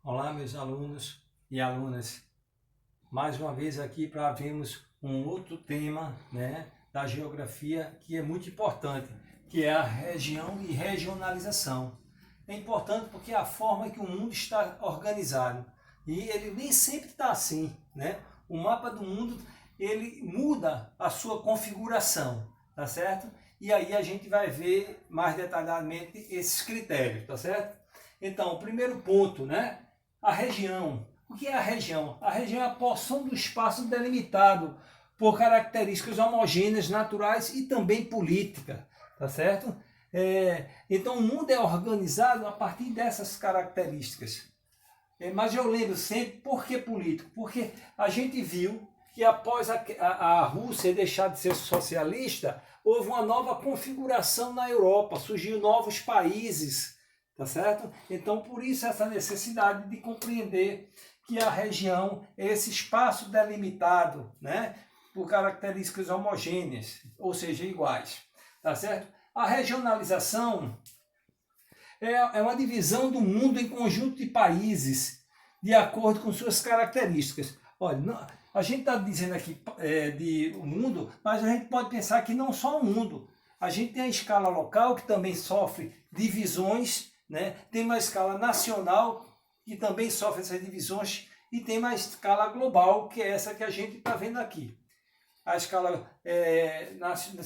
Olá, meus alunos e alunas. Mais uma vez aqui para vermos um outro tema, da geografia que é muito importante, que é a região e regionalização. É importante porque é a forma que o mundo está organizado e ele nem sempre está assim, né? O mapa do mundo ele muda a sua configuração, tá certo? E aí a gente vai ver mais detalhadamente esses critérios, tá certo? Então, o primeiro ponto, a região. O que é a região? A região é a porção do espaço delimitado por características homogêneas, naturais e também política, tá certo? Então o mundo é organizado a partir dessas características. Mas eu lembro sempre, por que político? Porque a gente viu que após a Rússia deixar de ser socialista, houve uma nova configuração na Europa, surgiram novos países, tá certo? Então, por isso essa necessidade de compreender que a região é esse espaço delimitado, por características homogêneas, ou seja, iguais, tá certo? A regionalização é uma divisão do mundo em conjunto de países, de acordo com suas características. Olha, a gente está dizendo aqui de o mundo, mas a gente pode pensar que não só o mundo. A gente tem a escala local, que também sofre divisões, tem uma escala nacional, que também sofre essas divisões, e tem uma escala global, que é essa que a gente está vendo aqui. A escala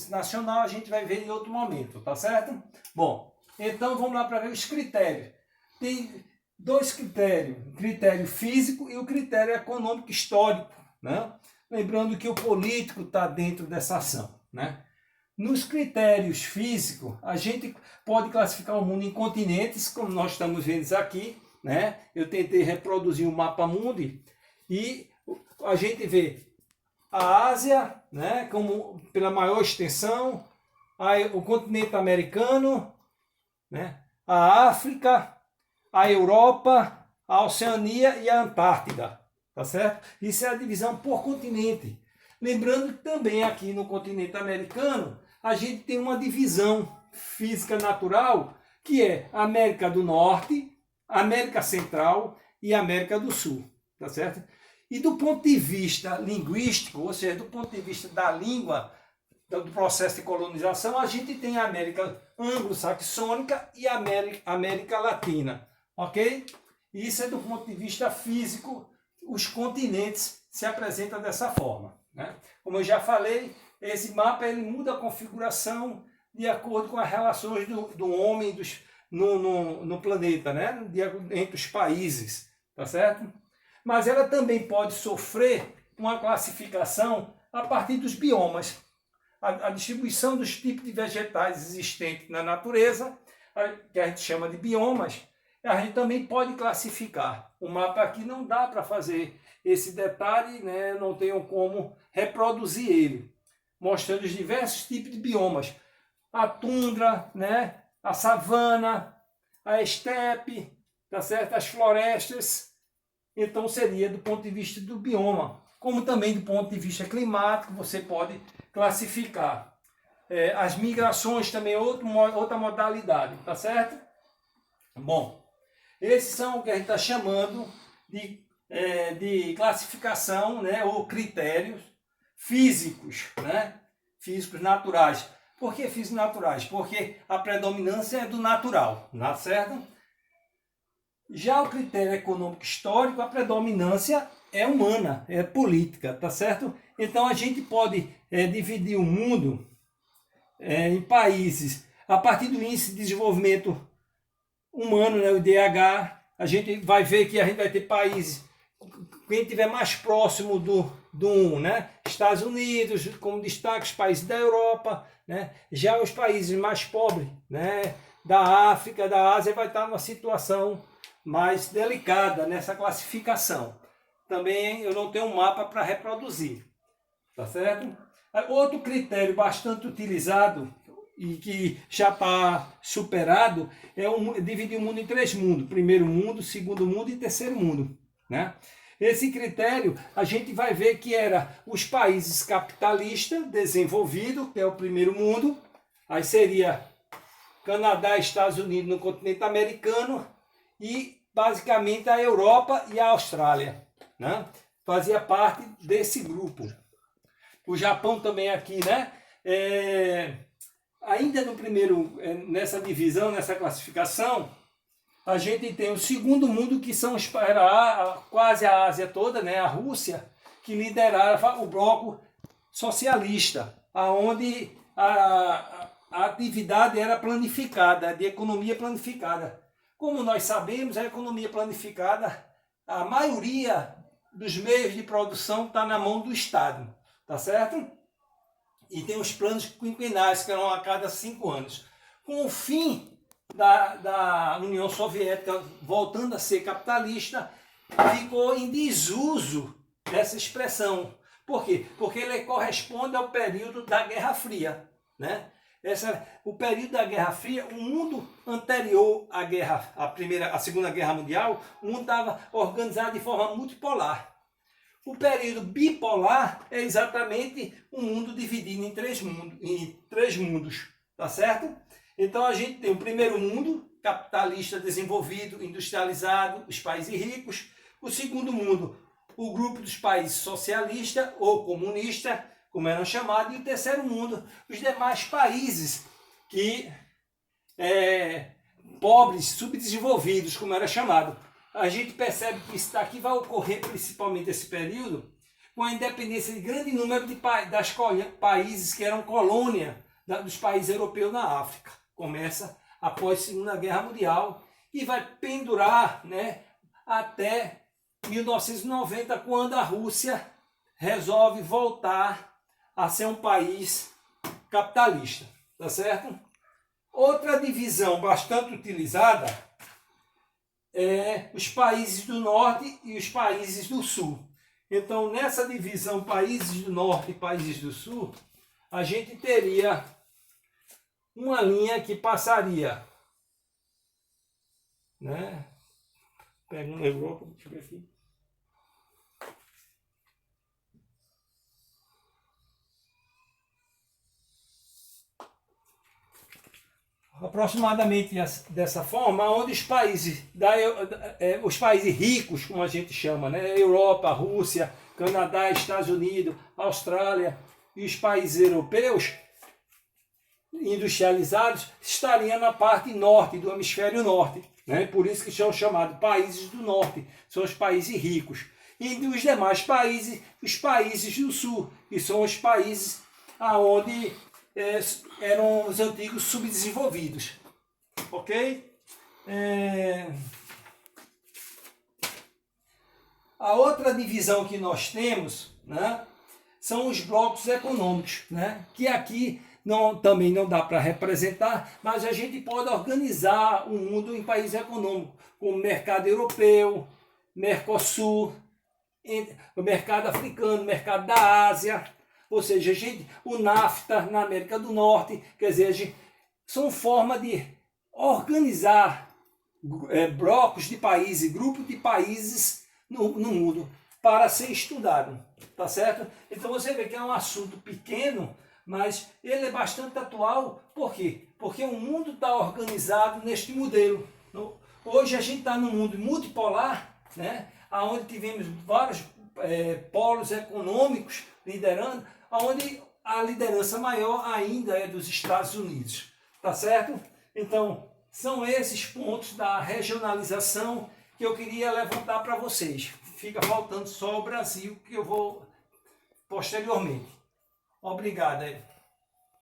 nacional a gente vai ver em outro momento, tá certo? Bom, então vamos lá para ver os critérios. Tem dois critérios, o critério físico e o critério econômico histórico, Lembrando que o político está dentro dessa ação, Nos critérios físicos, a gente pode classificar o mundo em continentes, como nós estamos vendo aqui, Eu tentei reproduzir o mapa mundi e a gente vê a Ásia, como pela maior extensão, o continente americano, a África, a Europa, a Oceania e a Antártida, tá certo? Isso é a divisão por continente. Lembrando que também aqui no continente americano, a gente tem uma divisão física natural, que é a América do Norte, América Central e América do Sul, tá certo? E do ponto de vista linguístico, ou seja, do ponto de vista da língua, do processo de colonização, a gente tem a América anglo-saxônica e a América Latina, ok? Isso é do ponto de vista físico, os continentes se apresentam dessa forma, Como eu já falei, esse mapa ele muda a configuração de acordo com as relações do homem no planeta, entre os países, tá certo? Mas ela também pode sofrer uma classificação a partir dos biomas. A distribuição dos tipos de vegetais existentes na natureza, que a gente chama de biomas, a gente também pode classificar. O mapa aqui não dá para fazer esse detalhe, não tenho como reproduzir ele, mostrando os diversos tipos de biomas. A tundra, a savana, a estepe, tá certo? As florestas. Então seria do ponto de vista do bioma, como também do ponto de vista climático, você pode classificar. As migrações também é outra modalidade, tá certo? Bom, esses são o que a gente está chamando de classificação, ou critérios físicos, físicos naturais. Por que físicos naturais? Porque a predominância é do natural, tá certo? Já o critério econômico histórico, a predominância é humana, é política, tá certo? Então a gente pode dividir o mundo em países a partir do índice de desenvolvimento humano, o IDH. A gente vai ver que a gente vai ter países, quem estiver mais próximo do Estados Unidos, como destaque, os países da Europa, Já os países mais pobres, da África, da Ásia, vai estar numa situação mais delicada nessa classificação. Também eu não tenho um mapa para reproduzir, tá certo? Outro critério bastante utilizado e que já está superado é dividir o mundo em três mundos: primeiro mundo, segundo mundo e terceiro mundo, Esse critério a gente vai ver que era os países capitalistas desenvolvidos, que é o primeiro mundo, aí seria Canadá e Estados Unidos no continente americano, e basicamente a Europa e a Austrália, né? Fazia parte desse grupo. O Japão também aqui, né? Ainda no primeiro, nessa divisão, nessa classificação, a gente tem o segundo mundo, que são quase a Ásia toda, né? A Rússia, que liderava o bloco socialista, aonde a atividade era planificada, de economia planificada. Como nós sabemos, a economia planificada, a maioria dos meios de produção está na mão do Estado, tá certo? E tem os planos quinquenais, que eram a cada 5 anos. Com o fim da União Soviética voltando a ser capitalista, ficou em desuso essa expressão. Por quê? Porque ele corresponde ao período da Guerra Fria, né? O período da Guerra Fria, o mundo anterior à Segunda Guerra Mundial, o mundo estava organizado de forma multipolar. O período bipolar é exatamente um mundo dividido em três mundos, tá certo? Então a gente tem o primeiro mundo, capitalista desenvolvido, industrializado, os países ricos. O segundo mundo, o grupo dos países socialista ou comunista, como eram chamados. E o terceiro mundo, os demais países pobres, subdesenvolvidos, como era chamado. A gente percebe que isso daqui vai ocorrer principalmente esse período com a independência de grande número de países que eram colônia dos países europeus na África. Começa após a Segunda Guerra Mundial e vai pendurar, né, até 1990, quando a Rússia resolve voltar a ser um país capitalista, tá certo? Outra divisão bastante utilizada é os países do norte e os países do sul. Então, nessa divisão países do norte e países do sul, a gente teria uma linha que passaria, né? Pegando a Europa, deixa eu ver aqui. Aproximadamente dessa forma, onde os países ricos, como a gente chama, né? Europa, Rússia, Canadá, Estados Unidos, Austrália e os países europeus industrializados estariam na parte norte do hemisfério norte, né? Por isso que são chamados países do norte, são os países ricos. E os demais países, os países do sul, que são os países aonde eram os antigos subdesenvolvidos, ok? A outra divisão que nós temos, né, são os blocos econômicos, né, que aqui também não dá para representar, mas a gente pode organizar o mundo em países econômicos, como o mercado europeu, Mercosul, o mercado africano, o mercado da Ásia. Ou seja, o NAFTA na América do Norte, quer dizer, são formas de organizar blocos de países, grupos de países no mundo para ser estudado, tá certo? Então você vê que é um assunto pequeno, mas ele é bastante atual. Por quê? Porque o mundo está organizado neste modelo. Hoje a gente está num mundo multipolar, né? Onde tivemos vários polos econômicos liderando, onde a liderança maior ainda é dos Estados Unidos, tá certo? Então, são esses pontos da regionalização que eu queria levantar para vocês. Fica faltando só o Brasil, que eu vou posteriormente. Obrigado.